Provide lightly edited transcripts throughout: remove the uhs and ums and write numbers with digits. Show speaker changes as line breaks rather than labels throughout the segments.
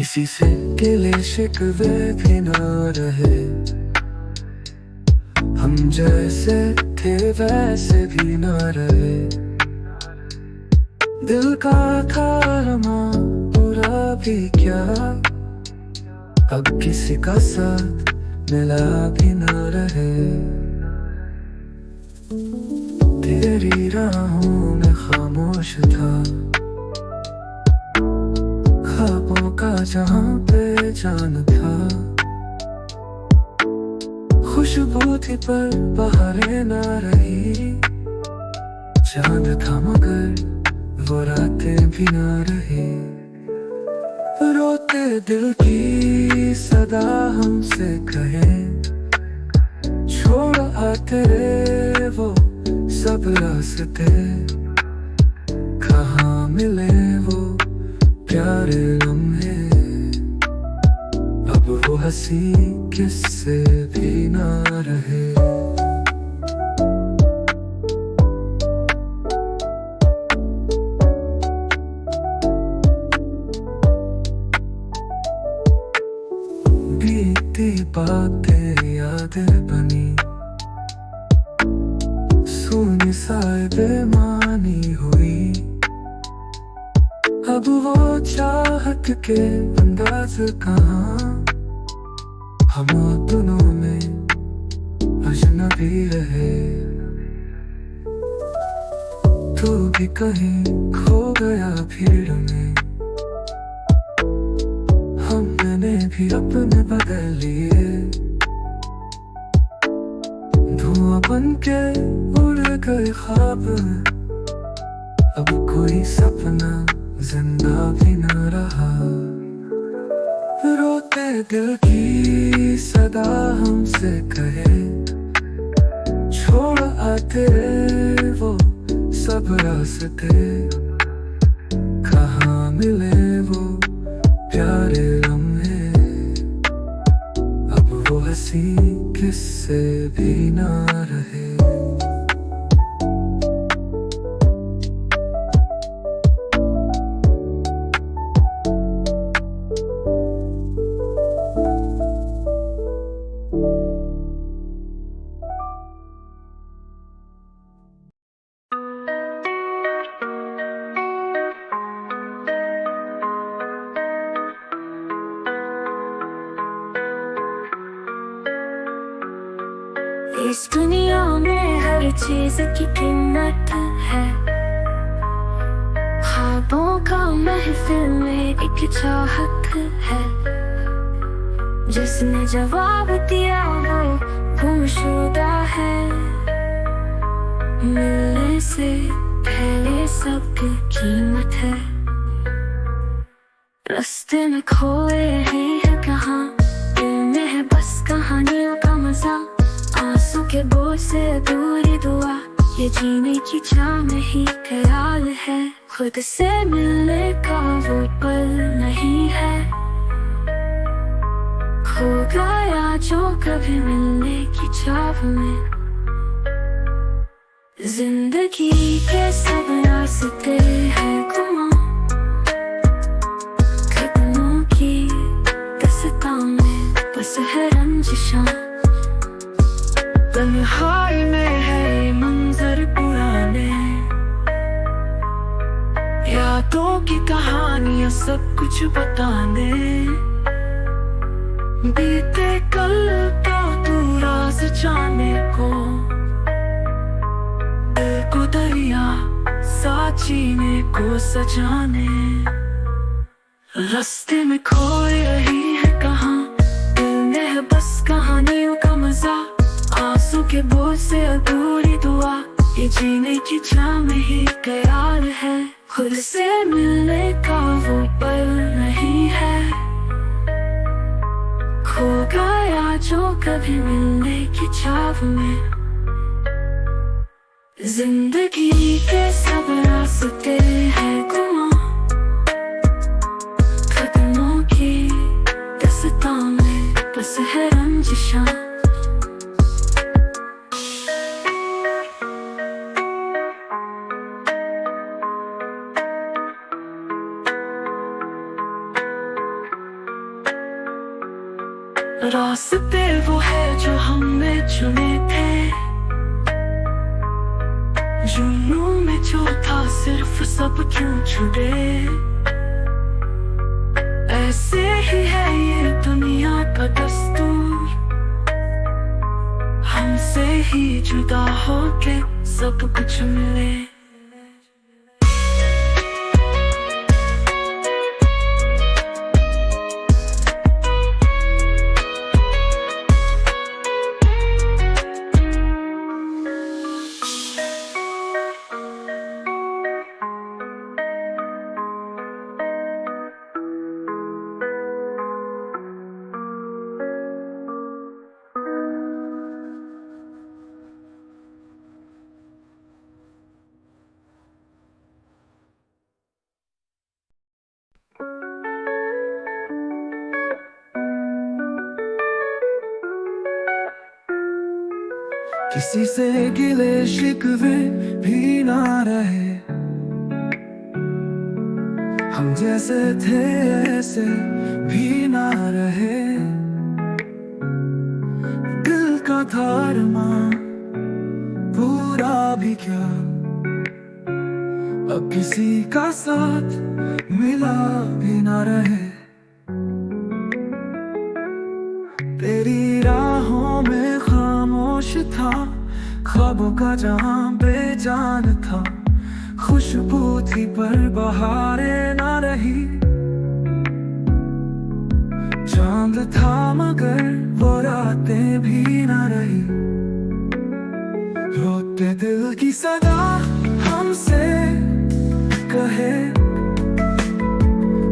किसी से गिले शिकवे भी न रहे। हम जैसे थे वैसे भी न रहे। दिल का था अरमा पूरा भी क्या, अब किसी का साथ मिला भी न रहे। तेरी राहों में खामोश था, ख्वाबों का जहां पे जान था। खुशबू थी पर बहारें ना रही। चांद था मगर वो रातें भी ना रही। रोते दिल की सदा हमसे कहे, छोड़ आते रे वो सब रास्ते। कहाँ मिले वो प्यारे लम्हे, अब वो हंसी किससे भी ना रहे। बीती बातें यादें बनी, सुनी साए बेमानी हुई। अब वो चाहत के अंदाज कहाँ, हम दोनों में अजनबी रहे। तू भी कहीं खो गया भीड़ में, हमने भी अपने बदल लिए। धुआं बन के उड़ गए ख्वाब, अब कोई सपना जिंदा भी न रहा। रोते दिल की सदा हमसे कहे, छोड़ आते वो सब रास्ते। कहाँ मिले वो प्यारे लम्हे, अब वो हंसी किससे भी ना रहे।
इस दुनिया में हर चीज की कीमत है। ख्वाबों का महफिल में एक चाहत है। जिसने जवाब दिया वो गुमशुदा है। मिलने से पहले सबकी कीमत है। रास्ते में खोए हैं कहाँ, दिल में है बस कहानियों का मजा। आंसू के बोझ से दूरी दुआ, ये जीने की चाह में ही ख्याल है। खुद से मिलने का वो पल नहीं है। खो गया जो कभी मिलने की चाह में। जिंदगी के सब रास्ते हैं गुमा, कदमों की दस्तां में बस है रंजिशां। तन्हाई में है मंजर पुराने, यादों की कहानियां सब कुछ बताने। बीते कल का तू राज जाने को, दिल को दरिया साथ जीने को सजाने। रास्ते में खोए रही है कहाँ, दिल में है बस कहानियों का मजा। आंसू के बोझ से अधूरी दुआ, ये जीने की चाह में ही ख्याल है। खुद से मिलने का वो पल नहीं है। खो गया जो कभी मिलने की चाह में। जिंदगी के सब रास्ते हैं गुमा, कदमों की दस्तां में बस है रंजिशां। रास्ते वो है जो हमने चुने थे, जुनून में जो था सिर्फ सब क्यों छुड़े। ऐसे ही है ये दुनिया का दस्तूर, हमसे ही जुदा होके सब कुछ मिले।
किसी से गिले शिकवे भी ना रहे, हम जैसे थे ऐसे भी ना रहे। दिल का था अरमां पूरा भी क्या, अब किसी का साथ मिला भी ना रहे। तेरी राहों में खामोश था, ख्वाबों का जहां बेजान था। खुशबू थी पर बहारें ना रही, चांद था मगर वो रातें भी ना रही। रोते दिल की सदा हमसे कहे,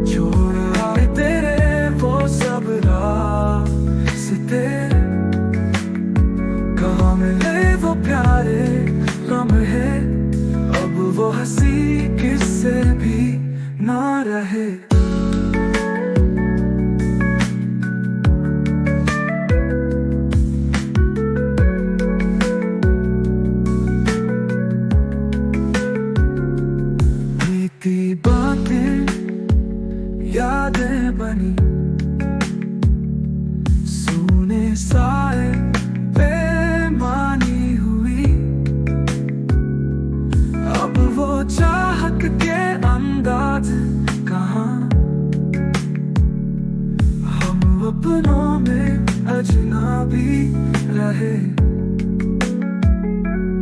छोड़ आए तेरे वो सब रास्ते। कहाँ मिले वो प्यारे लम्हे, अब वो हंसी किससे भी ना रहे। बीती बातें यादें बनी, सुने साए बेमानी हुई। अब वो चाहत के अंदाज कहाँ, हम अपनों में अजनबी रहे।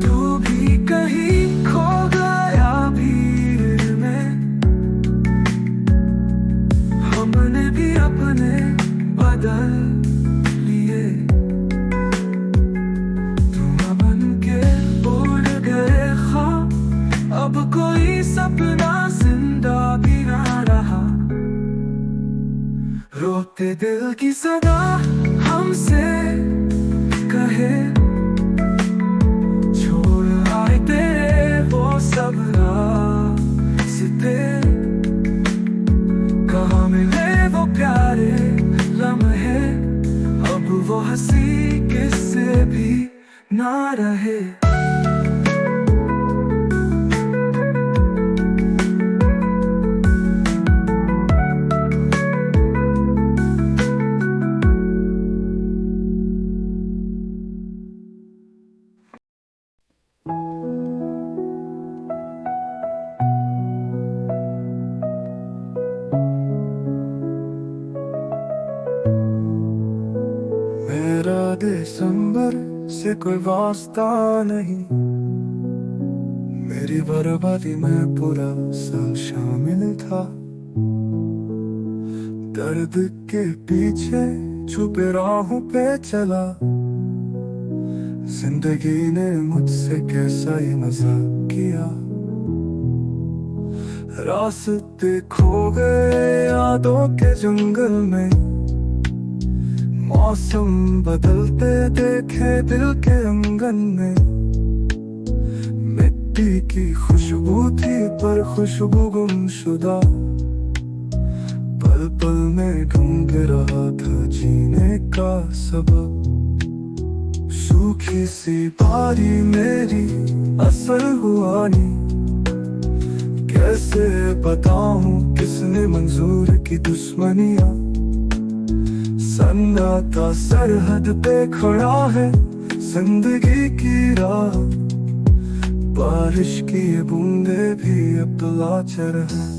तू भी कहीं खो गया भीड़ में, हमने भी अपने बदल लिए। धुआं बन के उड़ गए ख्वाब, अब कोई सपना जिंदा भी ना रहा। रोते दिल की सदा हमसे कहे, छोड़ आए तेरे वो सब रास्ते। कहाँ मिले वो प्यारे लम्हे, अब वो हंसी किससे भी ना रहे। मेरा दिसंबर से कोई वास्ता नहीं, मेरी बर्बादी में पूरा साल शामिल था। दर्द के पीछे छुपे राहों पे चला, जिंदगी ने मुझसे कैसा ही मजाक किया। रास्ते खो गए यादों के जंगल में, मौसम बदलते देखे दिल के अंगन में। मिट्टी की खुशबू थी पर खुशबू गुमशुदा, पल पल में ढूंढ रहा था जीने का सबब। सूखी सी बारी मेरी असर हुआ नहीं, कैसे बताऊं किसने मंजूर की दुश्मनियां। सन्नाटा सरहद पे खड़ा है जिंदगी की राह, बारिश की ये बूंदे भी अब तो लाचार है।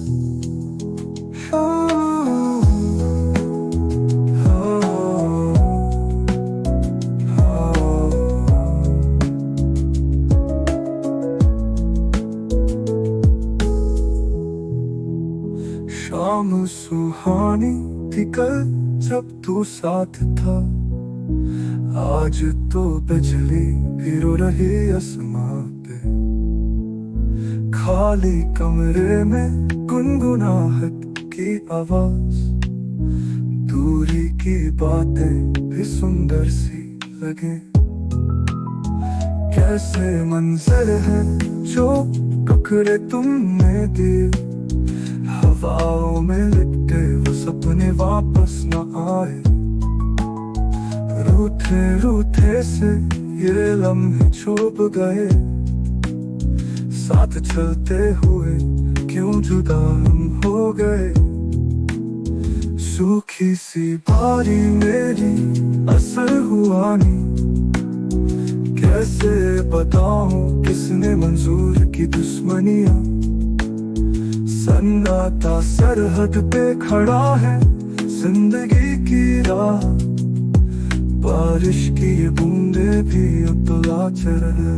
शाम सुहानी थी कल जब तू साथ था, आज तो बिजली भी रो रही आसमां पे। खाली कमरे में गुनगुनाहट की आवाज, दूरी की बातें भी सुंदर सी लगे। कैसे मंजर है जो टुकड़े तुमने दिए, हवाओं में लिपटे वो सपने वापस न आए। रूठे रूठे से ये लम्हे छुप गए, साथ चलते हुए क्यों जुदा हम हो गए। सूखी सी बारी मेरी असर हुआ नहीं, कैसे बताऊं किसने मंजूर की दुश्मनियां। सन्नाटा सरहद पे खड़ा है जिंदगी की राह, बारिश की ये बूंदे भी अब तो लाचार है।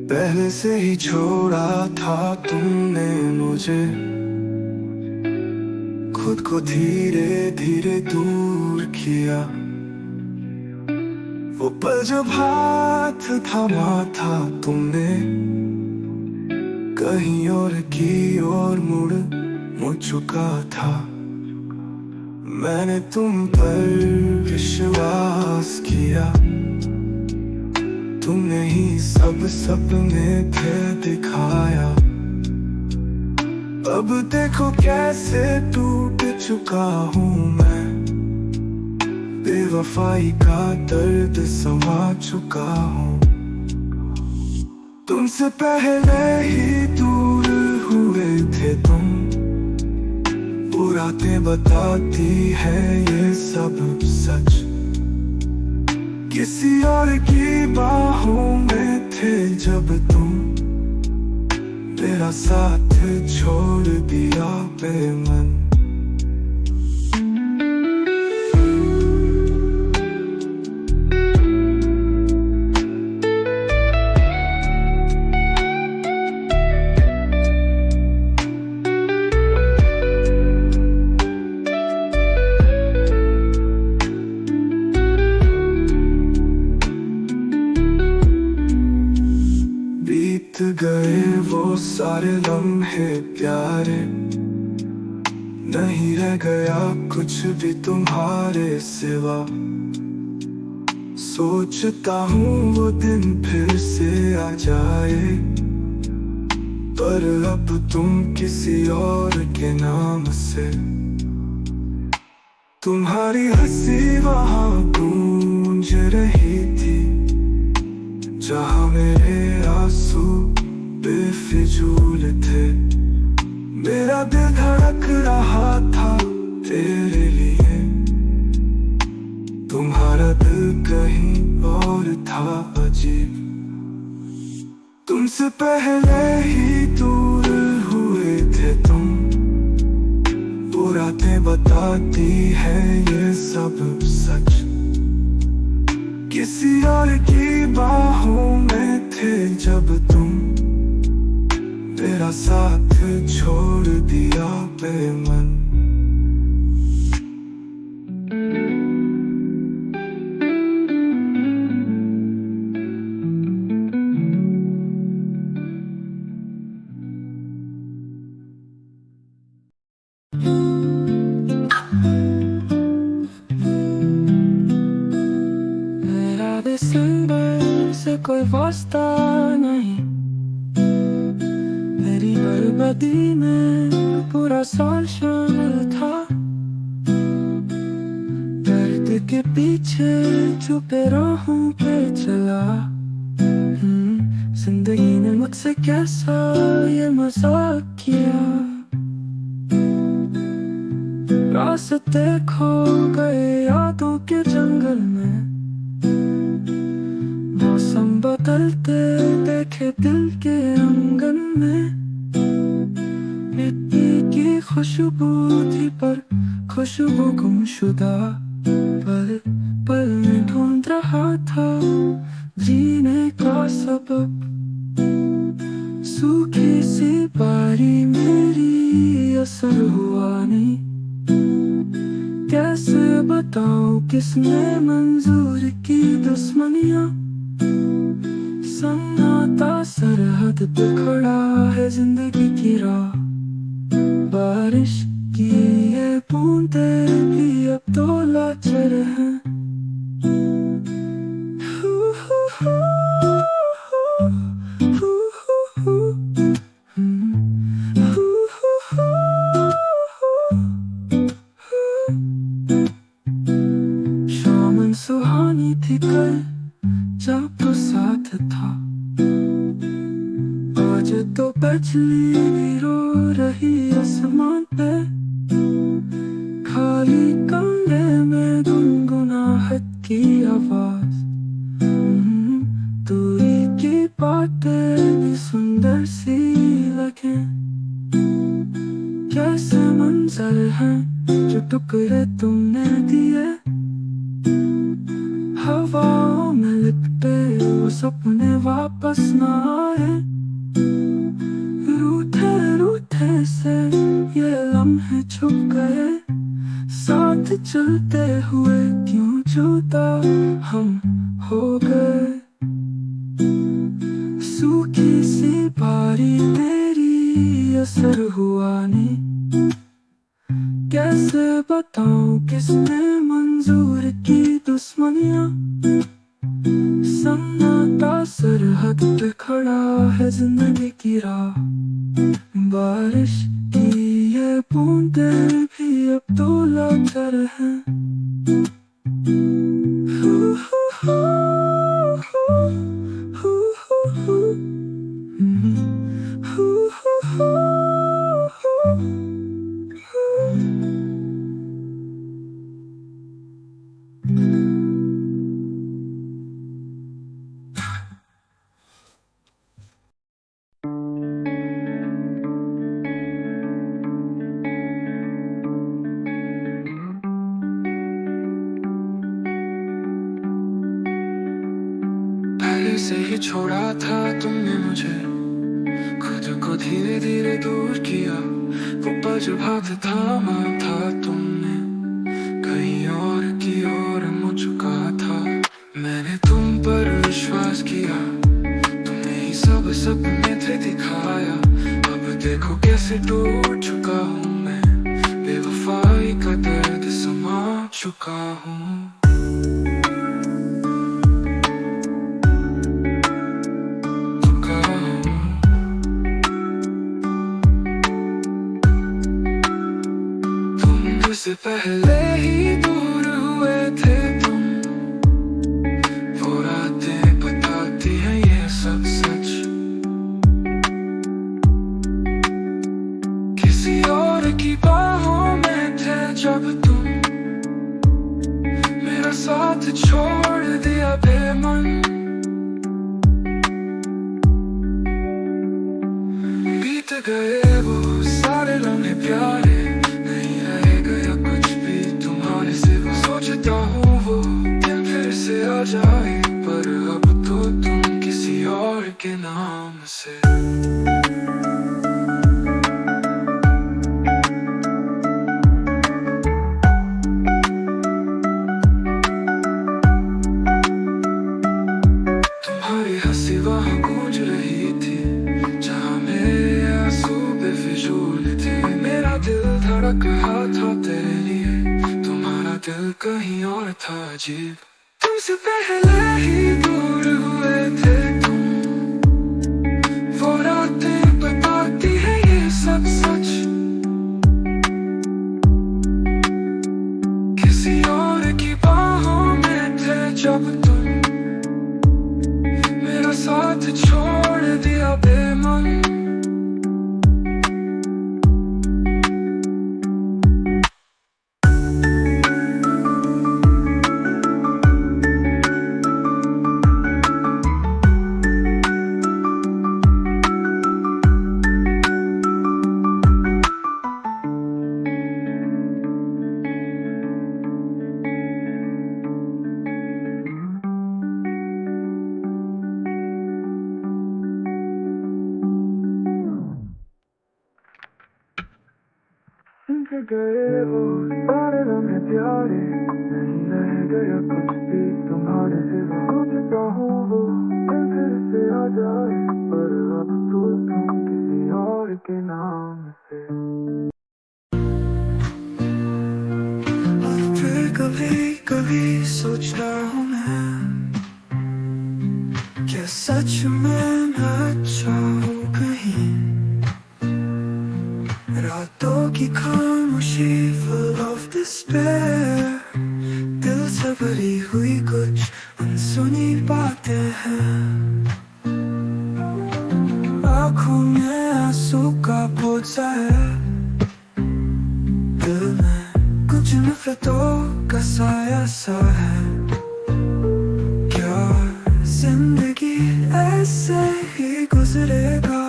पहले से ही छोड़ा था तुमने मुझे, खुद को धीरे धीरे दूर किया। वो पल जब हाथ थामा था तुमने, कहीं और की ओर मुड़ चुका था। मैंने तुम पर विश्वास किया, तुमने ही सब सपने थे दिखाया। अब देखो कैसे टूट चुका हूँ मैं, बेवफाई का दर्द समा चुका हूँ। तुमसे पहले ही दूर हुए थे तुम, बुरातें बताती है ये सब सच। किसी और की बाहों में थे जब तुम, मेरा साथ छोड़ दिया बेमन। गए वो सारे लम्हे प्यारे, नहीं रह गया कुछ भी तुम्हारे सिवा। सोचता हूँ वो दिन फिर से आ जाए, पर अब तुम किसी और के नाम से। तुम्हारी हंसी वहाँ गूंज रही थी, जहाँ मेरे आंसू बेफिजूल थे। मेरा दिल धड़क रहा था तेरे लिए, तुम्हारा दिल कहीं और था अजीब। तुमसे पहले ही दूर हुए थे तुम, बुरातें बताती है ये सब सच। किसी और की बाहों में थे जब तुम, तेरा साथ छोड़ दिया बेमन।
मेरा दिसंबर से कोई वास्ता नहीं, मेरी बर्बादी में पूरा साल शामिल था। दर्द के पीछे छुपे राहों पे चला। जिंदगी ने मुझसे कैसा ये मजाक किया। रास्ते खो गए यादों के जंगल में, मौसम बदलते देखे दिल के आंगन में। मिट्टी की खुशबू थी पर खुशबू गुमशुदा। पल पल में ढूंढ रहा था जीने का सबब। सूखी सी बारी मेरी असर हुआ नहीं। कैसे बताऊं किसने मंजूर की दुश्मनियां। सन्नाटा सरहद पे खड़ा है जिंदगी की राह। बारिश की ये बूंदे भी अब तो लाचार हैं। शाम सुहानी थी कल जब तो साथ था। आज तो बिजली भी रो रही आसमान पे। खाली कमरे में गुनगुनाहट की आवाज। दूरी की बातें भी सुंदर सी लगे। कैसे मंजर हैं जो टुकड़े तुमने दिए। हवाओं में लिपटे वो सपने वापस न आए। रूठे रूठे से ये लम्हे छुप गए। साथ चलते हुए क्यों जुदा हम हो गए। सूखी सी बारी तेरी असर हुआ नहीं। कैसे बताऊं किसने मंजूर की दुश्मनियां। सन्नाटा सरहद पे खड़ा है जिंदगी की राह। बारिश की ये बूंदे भी अब तो लाचार हैं। पहले से ही छोड़ा था तुमने मुझे। खुद को धीरे धीरे दूर किया। वो पल जब हाथ थामा था तुमने, कहीं और की ओर मुड़ चुका था। मैंने तुम पर विश्वास किया। तुमने ही सब सपने थे दिखाया। अब देखो कैसे टूट चुका हूँ मैं। बेवफाई का दर्द समा चुका हूँ। से पहले ही दूर हुए थे तुम। वो रातें बताती हैं ये सब सच। किसी और की बाहों में थे जब तुम। मेरा साथ छोड़ दिया बेमन। बीत गए वो सारे लम्हे प्यारे। सोचता हूँ वो दिन फिर से आ जाए। पर अब तो तुम किसी और के नाम से। कहा था तेरे लिए, तुम्हारा दिल कहीं और था अजीब। तुमसे पहले ही दूर हुए थे तुम, वो रातें बताती है ये सब सच। किसी और की बाहों में थे जब तुम, मेरा साथ छोड़ दिया बेमन। गए वो सारे लम्हे प्यारे, नहीं रह गया कुछ भी तुम्हारे सिवा। सोचता हूँ वो दिन फिर से आ जाए, पर अब तो तुम किसी और के नाम से। फिर कभी कभी सोचता हूँ मैं, क्या सच में मैं अच्छा हूँ कहीं। रातों की खामोशी full of despair, दिल से भरी हुई कुछ अनसुनी बातें हैं। आँखों में आंसू का बोझा है, दिल में कुछ नफरतों का साया सा है। क्या जिंदगी ऐसे ही गुजरेगा,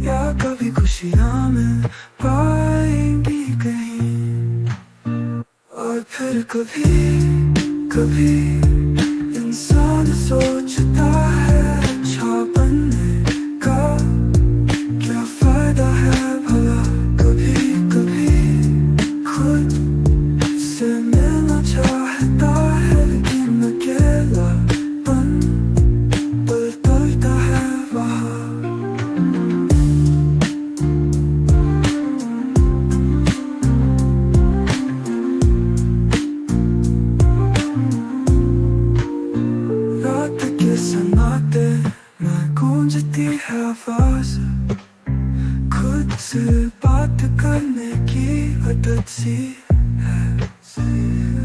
या कभी खुशियाँ मिल पाएंगी कहीं। और फिर कभी कभी इंसान सोचता है अच्छा बनने का क्या फायदा है भला। कभी कभी खुद से मिलना चाहता है, लेकिन अकेलापन बदलता है वहाँ। सन्नाटे में गूंजती है आवाज, खुद से बात करने की आदत सी है।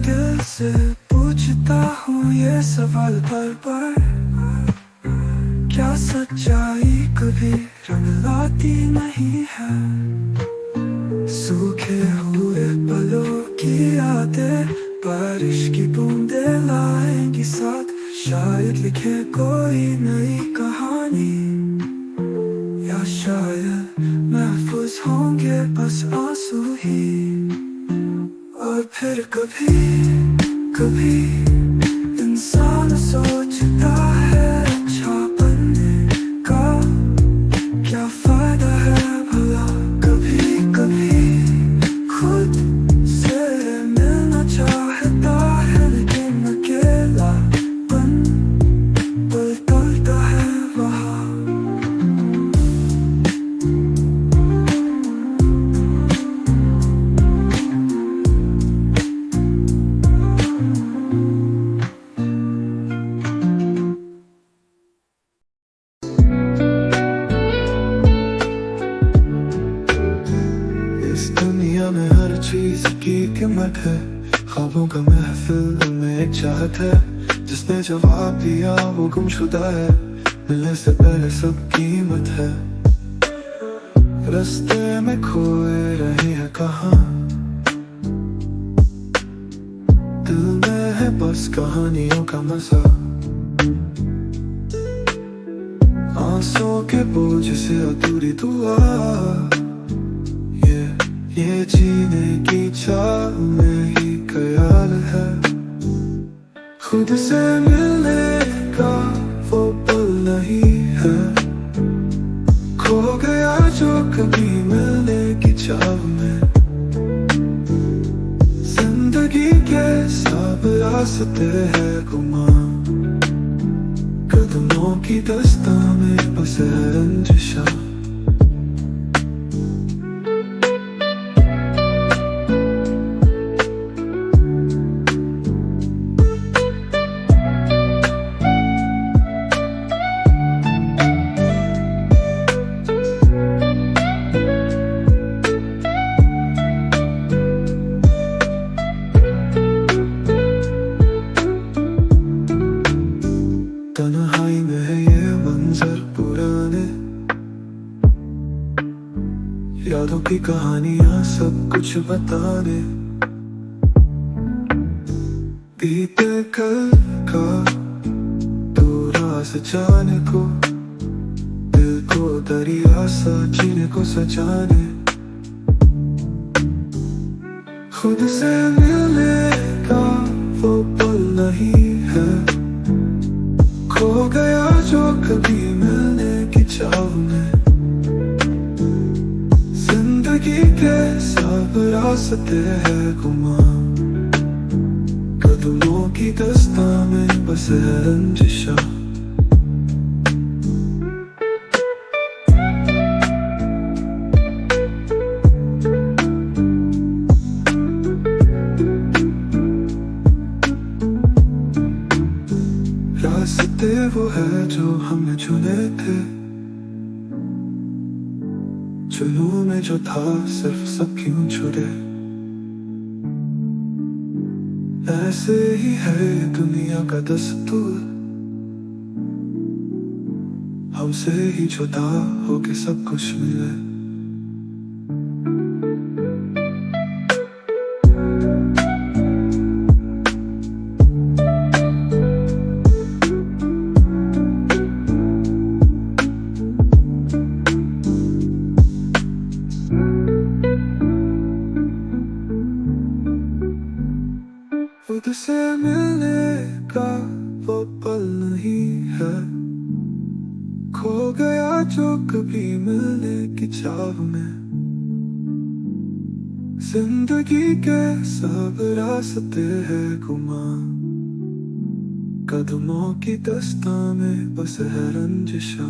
दिल से पूछता हूँ ये सवाल बार बार, क्या सच्चाई कभी रंग लाती नहीं है। सूखे हुए पलों की यादें बारिश की बूंदें लाएंगी साथ, शायद लिखे कोई नई कहानी, या शायद महफूज होंगे बस आंसू ही। और फिर कभी कभी इंसान सोचता है अच्छा बनने का क्या फायदा है भला। कभी कभी खुद से मिलना चाहता है, लेकिन अकेला बदलता है वहाँ। इस दुनिया में हर चीज की कीमत है, ख्वाबों का महफिल में एक चाहत है। जिसने जवाब दिया वो गुमशुदा है, मिलने से पहले सब कीमत है। रास्ते में खोए रहे हैं कहाँ, दिल में है बस कहानियों का मजा। आंसुओं के बोझ से अधूरी दुआ, ये जीने की चाह में ही ख्याल है। खुद से मिलने का वो पल नहीं है, खो गया जो कभी मिलने की चाह में। जिंदगी के सब रास्ते हैं गुमां, कदमों की दस्ता में बस है रंजिशा।
बताने, बीते कल का तू राज जाने को, दिल को दरिया सा जीने को सजाने, खुद से मिलने का वो पल नहीं है, खो गया जो कभी मिलने की चाह में। जिंदगी के सब रास्ते हैं गुमा, कदमों की दस्ता में बस है रंजिशा। रास्ते वो है जो हमने चुने थे, जुनून में जो था सिर्फ सब क्यों छुड़े। ऐसे ही है दुनिया का दस्तूर, हमसे ही जुदा होके सब कुछ मिले। खुद से मिलने का वो पल नहीं है, खो गया जो कभी मिलने की चाह में। जिंदगी के सब रास्ते हैं गुमा, कदमों की दस्ता में बस है रंजिशा।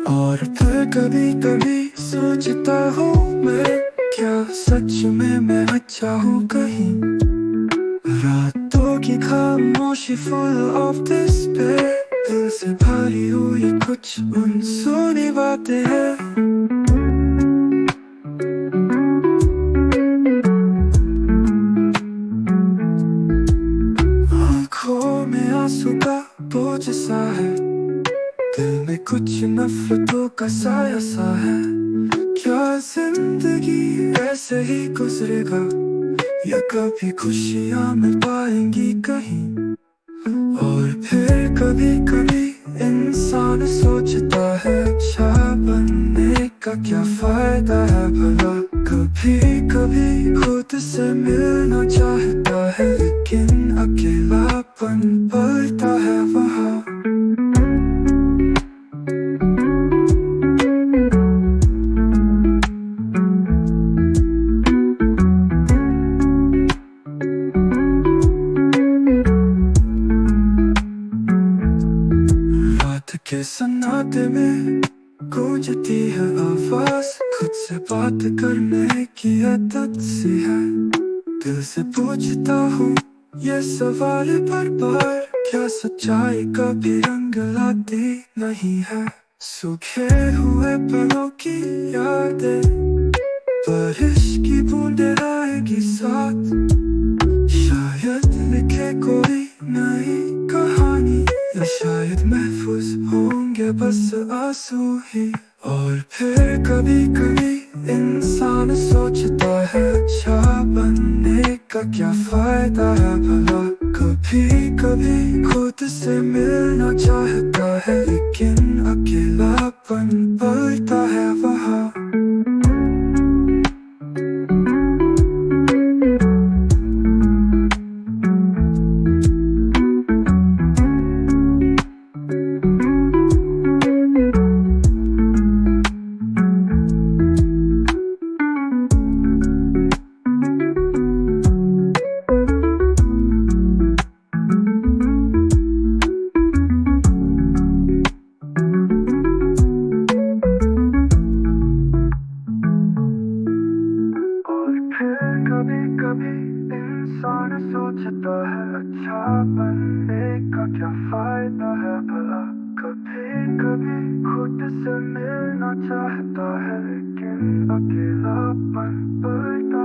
और फिर कभी कभी सोचता हूँ मैं, क्या सच में मैं अच्छा हूँ कहीं। रातों की खामोशी full of despair, दिल से भरी हुई कुछ अनसुनी बातें हैं। आँखों में आंसू का बोझ सा है, दिल में कुछ नफरतों का साया सा है। क्या जिंदगी ऐसे ही गुजरेगा, या कभी खुशियाँ मिल पाएंगी कहीं। और फिर कभी कभी इंसान सोचता है, अच्छा बनने का क्या फायदा है भला। कभी कभी खुद से मिलना चाहता है, लेकिन अकेलापन पलता है वहाँ। के सन्नाटे में गूंजती है आवाज, खुद से बात करने की आदत सी है। दिल से पूछता हूँ ये सवाल बार बार, क्या सच्चाई कभी रंग लाती नहीं है। सूखे हुए पलों की यादें, बारिश की बूंदें आएगी साथ, शायद लिखे कोई नई कहानी, या शायद महफूज होंगे बस आंसू ही। और फिर कभी कभी इंसान सोचता है, अच्छा बनने का क्या फायदा है भला। कभी कभी खुद से मिलना चाहता है, लेकिन अकेलापन पलता है वहाँ। सोचता है, अच्छा बनने का क्या फायदा है भला। कभी कभी खुद से मिलना चाहता है, लेकिन दिन अकेलापन पलटा